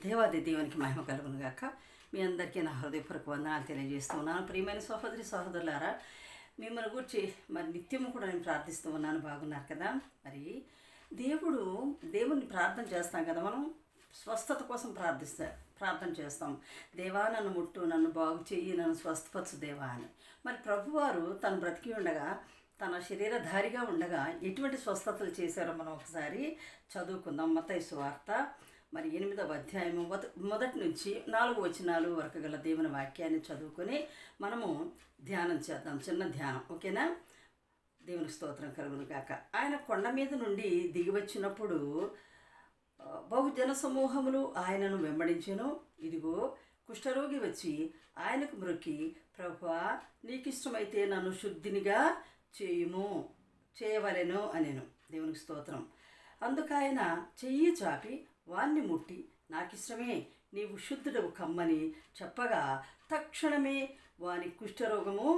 దేవాది దేవునికి మహిమ కలుగును గాక. మీ అందరికీ నా హృదయపూర్వక వందనాలు తెలియజేస్తూ ఉన్నాను. ప్రియమైన సహోదరి సహోదరులారా, మిమ్మల్ని గురించి మరి నిత్యము కూడా నేను ప్రార్థిస్తూ ఉన్నాను. బాగున్నారు కదా? మరి దేవుణ్ణి ప్రార్థన చేస్తాం కదా, మనం స్వస్థత కోసం ప్రార్థన చేస్తాం. దేవా నన్ను ముట్టు, నన్ను బాగు చెయ్యి, నన్ను స్వస్థపరచు దేవా అని. మరి ప్రభువారు తను బ్రతికి ఉండగా, తన శరీరధారిగా ఉండగా ఎటువంటి స్వస్థతలు చేశారో మనం ఒకసారి చదువుకుందాం. మత్తయి సువార్త మరి 8వ అధ్యాయము మొదటి నుంచి 4 వచనాలు వరకు గల దేవుని వాక్యాన్ని చదువుకొని మనము ధ్యానం చేద్దాం. చిన్న ధ్యానం, ఓకేనా? దేవునికి స్తోత్రం కలుగును గాక. ఆయన కొండ మీద నుండి దిగి వచ్చినప్పుడు బహుజన సమూహములు ఆయనను వెంబడించెను. ఇదిగో కుష్ఠరోగి వచ్చి ఆయనకు మ్రొక్కి, ప్రభువా నీకిష్టమైతే నన్ను శుద్ధినిగా చేయవలెను అనెను. దేవునికి స్తోత్రం. అందుకైన చెయ్యి చాపి వాణ్ణి ముట్టి, నాకిష్టమే, నీవు శుద్ధుడవు కమ్మని చెప్పగా తక్షణమే వాని కుష్ఠరోగము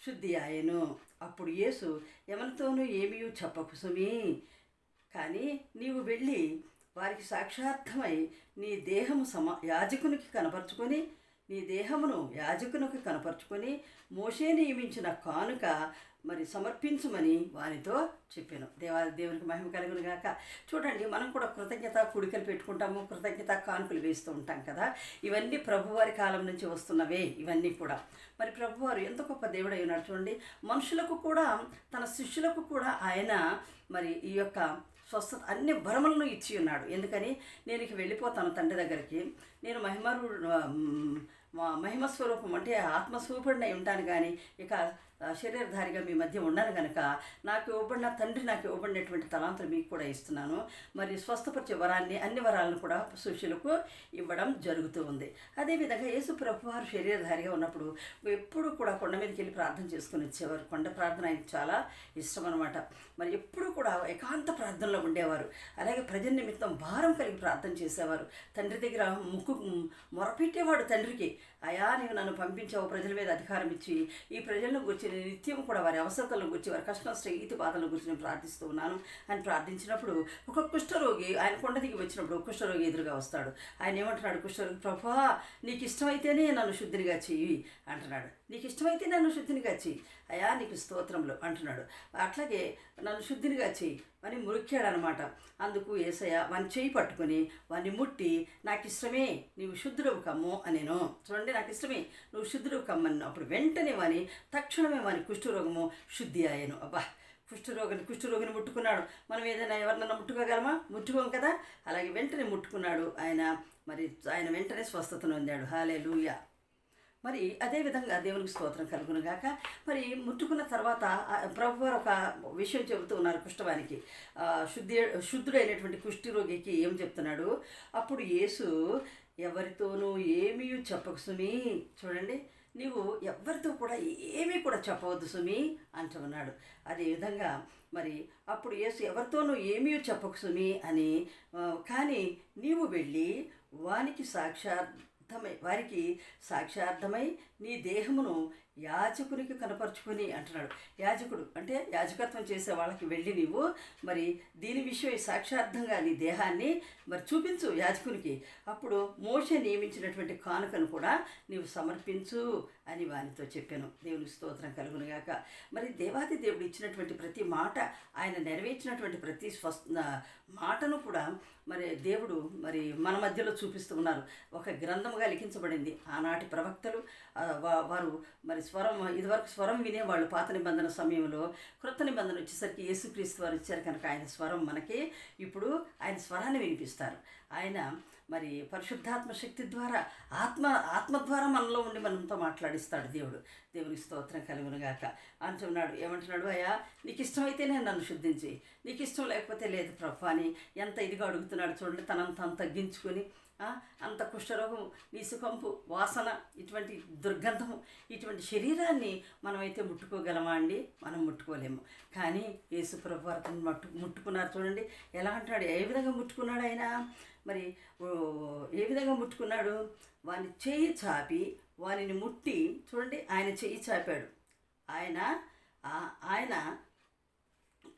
శుద్ధి ఆయను. అప్పుడు యేసు, ఎవరితోనూ ఏమీ చెప్పకు సుమీ, కానీ నీవు వెళ్ళి వారికి సాక్షార్థమై నీ దేహము యాజకునికి కనపరుచుకొని మోషే నియమించిన కానుక మరి సమర్పించమని వానితో చెప్పాను. దేవునికి మహిమ కలుగును గాక. చూడండి, మనం కూడా కృతజ్ఞత కుడికలు పెట్టుకుంటాము, కృతజ్ఞత కానుకలు వేస్తూ ఉంటాం కదా. ఇవన్నీ ప్రభువారి కాలం నుంచి వస్తున్నవే ఇవన్నీ కూడా. మరి ప్రభువారు ఎంత గొప్ప దేవుడు అయి ఉన్నాడు చూడండి. మనుషులకు కూడా, తన శిష్యులకు కూడా ఆయన మరి ఈ యొక్క స్వస్థత అన్ని వరములను ఇచ్చి ఉన్నాడు. ఎందుకని, నేను ఇక వెళ్ళిపోతాను తండ్రి దగ్గరికి, నేను మహిమస్వరూపం అంటే ఆత్మస్వరూపుడినై ఉంటాను, కానీ ఇక శరీరధారిగా మీ మధ్య ఉండను కనుక నాకు ఇవ్వబడినటువంటి తలాంతులు మీకు కూడా ఇస్తున్నాను. మరి స్వస్థపరిచే వరాన్ని, అన్ని వరాలను కూడా శిష్యులకు ఇవ్వడం జరుగుతూ ఉంది. అదేవిధంగా యేసు ప్రభువారు శరీరధారిగా ఉన్నప్పుడు ఎప్పుడు కూడా కొండ మీదకి వెళ్ళి ప్రార్థన చేసుకుని వచ్చేవారు. కొండ ప్రార్థన ఆయనకు చాలా ఇష్టం అనమాట. మరి ఎప్పుడు కూడా ఏకాంత ప్రార్థనలో ఉండేవారు. అలాగే ప్రజల నిమిత్తం భారం కలిగి ప్రార్థన చేసేవారు. తండ్రి దగ్గర మొరపెట్టేవాడు తండ్రికి, అయా నీవు నన్ను పంపించావు, ప్రజల మీద అధికారం ఇచ్చి ఈ ప్రజలను గురించి నిత్యం కూడా వారి అవసరతలను గురించి, వారి కష్ట ఈతి బాధల గురించి నేను ప్రార్థిస్తూ ఉన్నాను అని ప్రార్థించినప్పుడు ఒక కుష్ఠరోగి ఆయన కొండ దిగి వచ్చినప్పుడు కుష్ఠరోగి ఎదురుగా వస్తాడు. ఆయన ఏమంటున్నాడు? కుష్ఠరోగి, ప్రభువా నీకు ఇష్టమైతేనే నన్ను శుద్ధినిగా చెయ్యి అంటున్నాడు. నీకు ఇష్టమైతే నన్ను శుద్ధినిగా చెయ్యి, అయా నీకు స్తోత్రములు అంటున్నాడు. అట్లాగే నన్ను శుద్ధినిగా చెయ్యి అని మురికాడనమాట. అందుకు యేసయ్య వాని చేయి పట్టుకొని వాన్ని ముట్టి, నాకు ఇష్టమే, నీవు శుద్ధుడవు కమ్ము అనేను. చూడండి, నాకు ఇష్టమే, నువ్వు శుద్ధుడవు కమ్మను. అప్పుడు వెంటనే తక్షణమే వాని కుష్ఠరోగము శుద్ధి అయ్యాను. అబ్బా, కుష్ఠరోగిని ముట్టుకున్నాడు. మనం ఏదైనా ఎవరినైనా ముట్టుకోం కదా, అలాగే వెంటనే ముట్టుకున్నాడు ఆయన. మరి ఆయన వెంటనే స్వస్థతను పొందాడు. హల్లెలూయా. మరి అదేవిధంగా దేవునికి స్తోత్రం కలుగును గాక. మరి ముట్టుకున్న తర్వాత ప్రభువారు ఒక విషయం చెబుతూ ఉన్నారు కుష్ఠవానికి, శుద్ధుడైనటువంటి కుష్ఠరోగికి ఏం చెప్తున్నాడు? అప్పుడు యేసు, ఎవరితోనూ ఏమీ చెప్పకు సుమీ. చూడండి, నీవు ఎవరితో కూడా ఏమీ కూడా చెప్పవద్దు సుమీ అంటున్నాడు. అదేవిధంగా మరి అప్పుడు యేసు, ఎవరితోనూ ఏమీ చెప్పకు సుమీ అని, కానీ నీవు వెళ్ళి వారికి సాక్షార్థమై నీ దేహమును యాజకునికి కనపరుచుకొని అంటున్నాడు. యాజకుడు అంటే యాజకత్వం చేసే వాళ్ళకి వెళ్ళి నీవు మరి దీని విషయం సాక్షార్థంగా నీ దేహాన్ని మరి చూపించు యాజకునికి. అప్పుడు మోషే నియమించినటువంటి కానుకను కూడా నీవు సమర్పించు అని వానితో చెప్పాను. దేవునికి స్తోత్రం కలుగునుగాక. మరి దేవాది దేవుడు ఇచ్చినటువంటి ప్రతి మాట, ఆయన నెరవేర్చినటువంటి ప్రతి మాటను కూడా మరి దేవుడు మరి మన మధ్యలో చూపిస్తూ ఉన్నారు. ఒక గ్రంథముగా లిఖించబడింది. ఆనాటి ప్రవక్తలు వారు మరి ఇదివరకు స్వరం వినేవాళ్ళు పాత నిబంధన సమయంలో. క్రొత్త నిబంధన వచ్చేసరికి యేసుక్రీస్తు వారు ఇచ్చారు కనుక ఆయన స్వరం మనకి ఇప్పుడు ఆయన స్వరాన్ని వినిపిస్తారు. ఆయన మరి పరిశుద్ధాత్మ శక్తి ద్వారా ఆత్మ ద్వారా మనలో ఉండి మనతో మాట్లాడిస్తాడు దేవుడు. దేవునికి స్తోత్రం కలుగునుగాక. అంటున్నాడు, ఏమంటున్నాడు? అయ్యా నీకు ఇష్టమైతేనే నన్ను శుద్ధించి, నీకు ఇష్టం లేకపోతే లేదు ప్రభు అని ఎంత ఇదిగా అడుగుతున్నాడు. చూడండి, తనంత తగ్గించుకొని అంత కుష్ఠరోగం, నీసుకంపు, వాసన, ఇటువంటి దుర్గంధము, ఇటువంటి శరీరాన్ని మనమైతే ముట్టుకోగలమా అండి? మనం ముట్టుకోలేము. కానీ యేసు ప్రభు వారిని ముట్టుకున్నారు. చూడండి ఎలా అంటున్నాడు, ఏ విధంగా ముట్టుకున్నాడు ఆయన. మరి ఏ విధంగా ముట్టుకున్నాడు? వాని చేయి చాపి వానిని ముట్టి, చూడండి ఆయన చేయి చాపాడు. ఆయన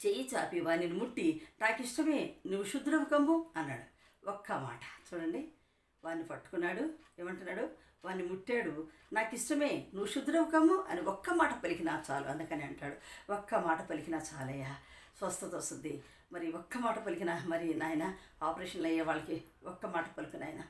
చేయి చాపి వానిని ముట్టి, నాకు ఇష్టమే, నువ్వు శుద్ధుడవు కమ్ము అన్నాడు. ఒక్క మాట చూడండి, వాడిని పట్టుకున్నాడు. ఏమంటున్నాడు? వాడిని ముట్టాడు. నాకు ఇష్టమే, నువ్వు శుద్ధుడవు కమ్ము అని ఒక్క మాట పలికినా చాలు. అందుకని అంటాడు, ఒక్క మాట పలికినా చాలయ్యా, స్వస్థత వస్తుంది. మరి ఒక్క మాట పలికినా, మరి నాయన ఆపరేషన్లు అయ్యే వాళ్ళకి ఒక్క మాట పలుకు నాయన,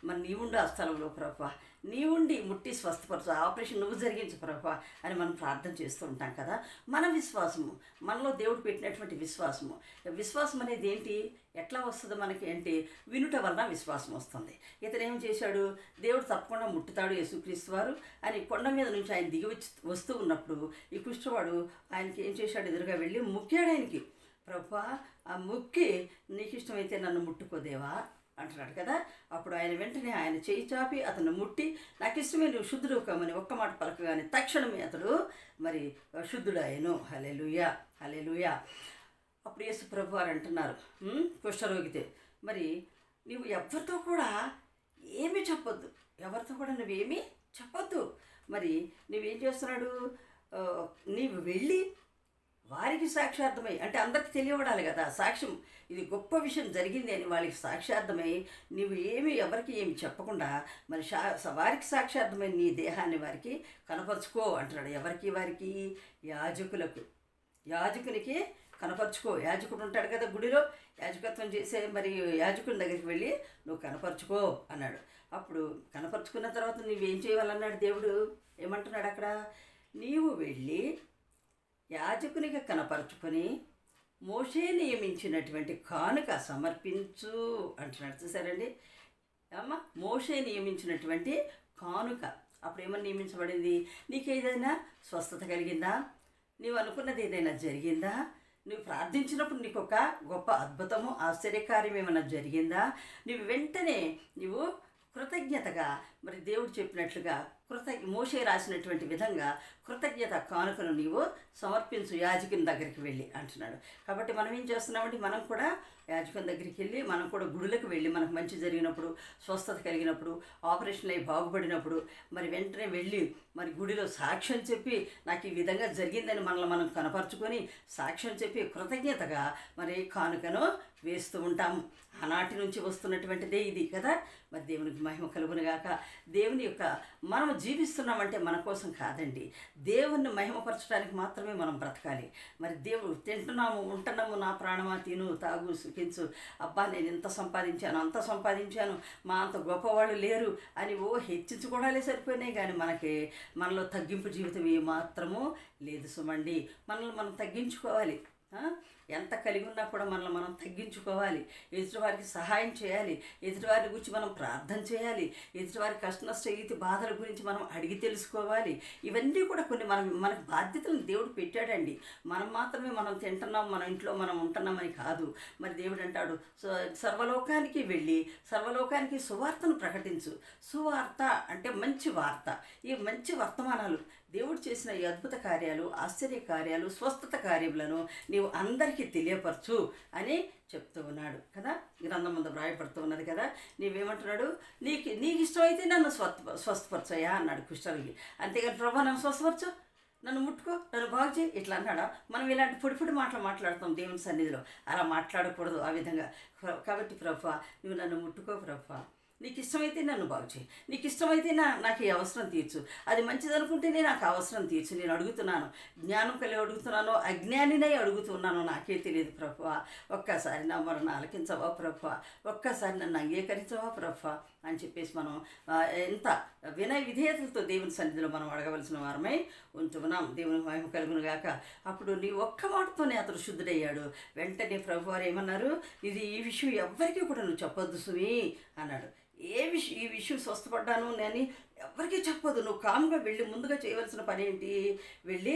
మరి నీవుండు ఆ స్థలంలో ప్రభా, నీవుండి ముట్టి స్వస్థపరచు, ఆపరేషన్ నువ్వు జరిగించు ప్రభా అని మనం ప్రార్థన చేస్తూ ఉంటాం కదా. మన విశ్వాసము, మనలో దేవుడు పెట్టినటువంటి విశ్వాసము. విశ్వాసం అనేది ఏంటి? ఎట్లా వస్తుంది మనకి అంటే, వినుట వలన విశ్వాసం వస్తుంది. ఇతను ఏం చేశాడు? దేవుడు తప్పకుండా ముట్టుతాడు యేసుక్రీస్తు వారు అని కొండ మీద నుంచి ఆయన దిగి వస్తూ ఉన్నప్పుడు ఈ కుష్ఠవాడు ఆయనకి ఏం చేశాడు? ఎదురుగా వెళ్ళి ముక్కాడు ఆయనకి. ప్రభా, ఆ ముక్కి నీకు ఇష్టమైతే నన్ను ముట్టుకోదేవా అంటున్నాడు కదా. అప్పుడు ఆయన వెంటనే ఆయన చేయి చాపి అతను ముట్టి, నాకు ఇష్టమే, నువ్వు శుద్ధుడు కమ్మని ఒక్క మాట పలకగానే తక్షణమే అతడు మరి శుద్ధుడాయను. హల్లెలూయా, హల్లెలూయా. అప్పుడు యేసు ప్రభు వారు అంటున్నారు కుష్ఠరోగితే, మరి నువ్వు ఎవరితో కూడా ఏమీ చెప్పొద్దు, ఎవరితో కూడా నువ్వేమీ చెప్పొద్దు. మరి నువ్వేం చేస్తున్నాడు? నీవు వెళ్ళి వారికి సాక్షార్థమై, అంటే అందరికి తెలియబడాలి కదా సాక్ష్యం, ఇది గొప్ప విషయం జరిగింది అని వాళ్ళకి సాక్షార్థమై, నీవు ఎవరికి ఏమి చెప్పకుండా మరి వారికి సాక్షార్థమై నీ దేహాన్ని వారికి కనపరుచుకో అంటున్నాడు. ఎవరికి? వారికి యాజకులకు, యాజకునికి కనపరుచుకో. యాజకుడు ఉంటాడు కదా గుడిలో, యాజకత్వం చేసే మరి యాజకుని దగ్గరికి వెళ్ళి నువ్వు కనపరుచుకో అన్నాడు. అప్పుడు కనపరుచుకున్న తర్వాత నువ్వేం చేయాలన్నాడు దేవుడు. ఏమంటున్నాడు అక్కడ? నీవు వెళ్ళి యాజకునిగా కనపరుచుకొని మోషే నియమించినటువంటి కానుక సమర్పించు అంటున్నాడు. చూసారండి అమ్మ, మోషే నియమించినటువంటి కానుక. అప్పుడు ఏమని నియమించబడింది? నీకు ఏదైనా స్వస్థత కలిగిందా? నీవు అనుకున్నది ఏదైనా జరిగిందా? నువ్వు ప్రార్థించినప్పుడు నీకు ఒక గొప్ప అద్భుతము, ఆశ్చర్యకార్యం ఏమైనా జరిగిందా? నువ్వు వెంటనే నువ్వు కృతజ్ఞతగా మరి దేవుడు చెప్పినట్లుగా మోషే రాసినటువంటి విధంగా కృతజ్ఞత కానుకను నీవు సమర్పించు యాజకుని దగ్గరికి వెళ్ళి అంటున్నాడు. కాబట్టి మనం ఏం చేస్తున్నామంటే, మనం కూడా యాజకుని దగ్గరికి వెళ్ళి, మనం కూడా గుడులకు వెళ్ళి, మనకు మంచి జరిగినప్పుడు, స్వస్థత కలిగినప్పుడు, ఆపరేషన్లు అయి బాగుపడినప్పుడు మరి వెంటనే వెళ్ళి మరి గుడిలో సాక్ష్యం చెప్పి, నాకు ఈ విధంగా జరిగిందని మనల్ని మనం కనపరుచుకొని సాక్ష్యం చెప్పి కృతజ్ఞతగా మరి కానుకను వేస్తూ ఉంటాము. ఆనాటి నుంచి వస్తున్నటువంటిదే ఇది కదా. మరి దేవునికి మహిమ కలుగునుగాక. దేవుని యొక్క మనం జీవిస్తున్నామంటే మన కోసం కాదండి, దేవుణ్ణి మహిమపరచడానికి మాత్రమే మనం బ్రతకాలి. మరి దేవుడు తింటున్నాము, ఉంటున్నాము, నా ప్రాణమా తిను తాగు సుఖించు, అబ్బా నేను ఇంత సంపాదించాను, అంత సంపాదించాను, మా అంత గొప్పవాళ్ళు లేరు అని హెచ్చించుకోవడాలే సరిపోయినాయి. కానీ మనలో తగ్గింపు జీవితం ఏమాత్రము లేదు సుమండి. మనల్ని మనం తగ్గించుకోవాలి. ఎంత కలిగి ఉన్నా కూడా మనల్ని మనం తగ్గించుకోవాలి. ఎదుటివారికి సహాయం చేయాలి, ఎదుటివారి గురించి మనం ప్రార్థన చేయాలి, ఎదుటివారి కష్ట నష్ట ఈతి బాధల గురించి మనం అడిగి తెలుసుకోవాలి. ఇవన్నీ కూడా కొన్ని మనకు బాధ్యతలను దేవుడు పెట్టాడండి. మనం మాత్రమే మనం తింటున్నాం, మన ఇంట్లో మనం ఉంటున్నామని కాదు. మరి దేవుడు అంటాడు, సర్వలోకానికి వెళ్ళి సర్వలోకానికి సువార్తను ప్రకటించు. సువార్త అంటే మంచి వార్త. ఈ మంచి వర్తమానాలు, దేవుడు చేసిన ఈ అద్భుత కార్యాలు, ఆశ్చర్య కార్యాలు, స్వస్థత కార్యములను నీవు అందరికీ తెలియపరచు అని చెప్తూ ఉన్నాడు కదా. గ్రంథం ముందు వ్రాయపడుతూ ఉన్నది కదా. నీవేమంటున్నాడు? నీకు ఇష్టమైతే నన్ను స్వస్థపరచయ్యా అన్నాడు కుష్ఠరోగి. అంతేగాని ప్రభా నన్ను స్వస్థపరచు, నన్ను ముట్టుకో, నన్ను బాగు చేయి ఇట్లా అన్నాడా? మనం ఇలాంటి పొడి మాటలు మాట్లాడుతాం దేవుని సన్నిధిలో. అలా మాట్లాడకూడదు ఆ విధంగా. కాబట్టి ప్రభా నువ్వు నన్ను ముట్టుకో ప్రభా, నీకు ఇష్టమైతే నన్ను బాగు చేయి, నీకు ఇష్టమైతే నాకు ఈ అవసరం తీర్చు, అది మంచిదనుకుంటేనే నాకు అవసరం తీర్చు. నేను అడుగుతున్నాను, జ్ఞానం కలిగి అడుగుతున్నాను, అజ్ఞానినై అడుగుతున్నాను, నాకే తెలియదు ప్రభువా. ఒక్కసారి నా మొరన ఆలకించవా ప్రభువా, ఒక్కసారి నన్ను అంగీకరించవా ప్రభువా అని చెప్పేసి మనం ఎంత వినయ విధేయతలతో దేవుని సన్నిధిలో మనం అడగవలసిన వారమై ఉంటున్నాం. దేవుని మహిమ కలుగును గాక. అప్పుడు నీ ఒక్క మాటతోనే అతడు శుద్ధుడయ్యాడు. వెంటనే ప్రభువారు ఏమన్నారు? ఈ విషయం ఎవ్వరికీ కూడా నువ్వు చెప్పొద్దు సుమి అన్నాడు. ఈ విషయం స్వస్థపడ్డాను నేను ఎవరికీ చెప్పదు, నువ్వు కాముగా వెళ్ళి ముందుగా చేయవలసిన పని ఏంటి? వెళ్ళి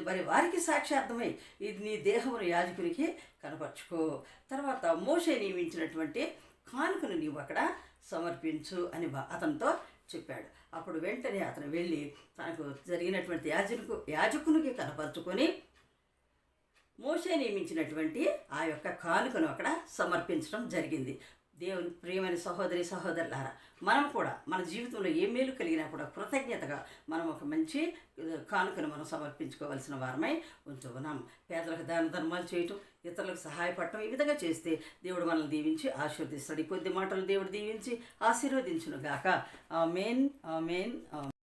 మరి వారికి సాక్షార్థమై ఇది నీ దేహమును యాజకునికి కనపరుచుకో. తర్వాత మోషే నియమించినటువంటి కానుకను నీవు అక్కడ సమర్పించు అని అతనితో చెప్పాడు. అప్పుడు వెంటనే అతను వెళ్ళి తనకు జరిగినటువంటి యాజకునికి కనపరుచుకొని మోషే నియమించినటువంటి ఆ యొక్క కానుకను అక్కడ సమర్పించడం జరిగింది. దేవుని ప్రియమైన సహోదరి సహోదరులారా, మనం కూడా మన జీవితంలో ఏ మేలు కలిగినా కూడా కృతజ్ఞతగా మనం ఒక మంచి కానుకను మనం సమర్పించుకోవాల్సిన వారమై ఉంటూ ఉన్నాం. పేదలకు దాన ధర్మాలు చేయటం, ఇతరులకు సహాయపడటం, ఈ విధంగా చేస్తే దేవుడు మనల్ని దీవించి ఆశీర్వదిస్తాడు. ఈ కొద్ది మాటలు దేవుడు దీవించి ఆశీర్వదించును గాక. ఆమేన్, ఆమేన్, ఆమేన్.